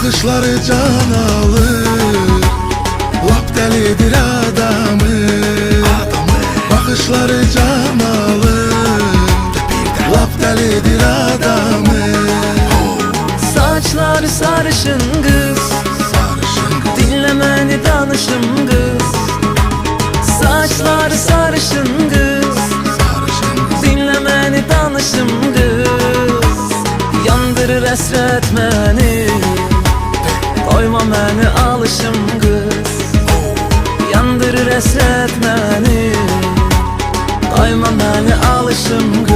Bakışları can alır, lap delidir adamı. Bakışları can alır, lap delidir adamı. Saçları sarışın kız, dinle beni danışım kız. Saçları sarışın kız, dinle beni danışım kız. Yandırır əsrət məni, koyma məni alışım kız. Yandırır əsrət məni, koyma məni alışım kız.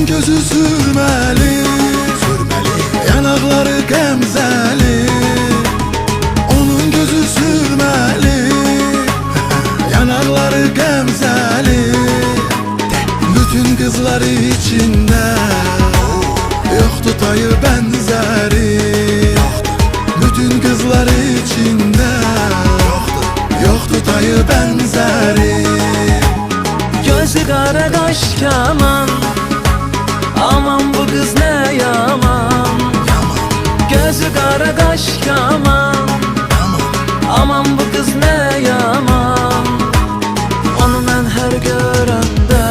Gözü sürmeli, yanakları gemzeli. Onun gözü sürmeli, yanakları gemzeli. Bütün kızlar içinde yok tutayı benzeri. Bütün kızlar içinde yok tutayı benzeri. Gözü kara kaş kaman, aman bu kız ne yaman. Gözü kara kaş kaman, aman bu kız ne yaman. Onu ben her görəndə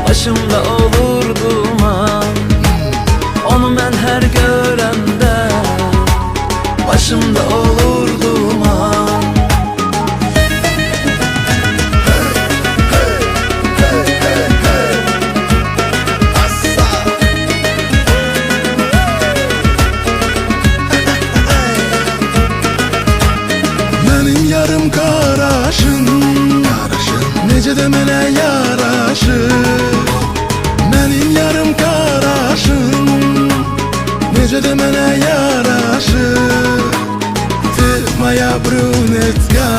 başımda olur duman. Onu ben her görəndə başımda olur duman. Yarım qaraşın, necə də mənə yaraşır. Mənim yarım qaraşın, necə də mənə yaraşır. Ты моя брюнетка,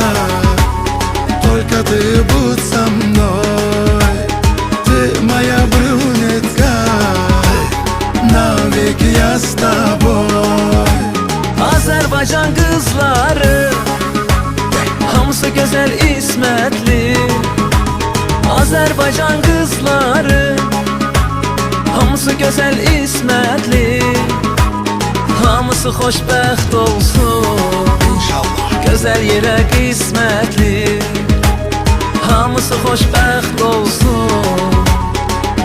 только ты будь со мной. Ты моя брюнетка, навеки я с тобой. Azərbaycan qızları hamısı gözəl ismətli. Azərbaycan qızları hamısı gözəl ismətli. Hamısı xoşbəxt olsun İnşallah, gözəl yerə qismətli. Hamısı xoşbəxt olsun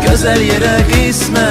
gözəl yerə qismətli.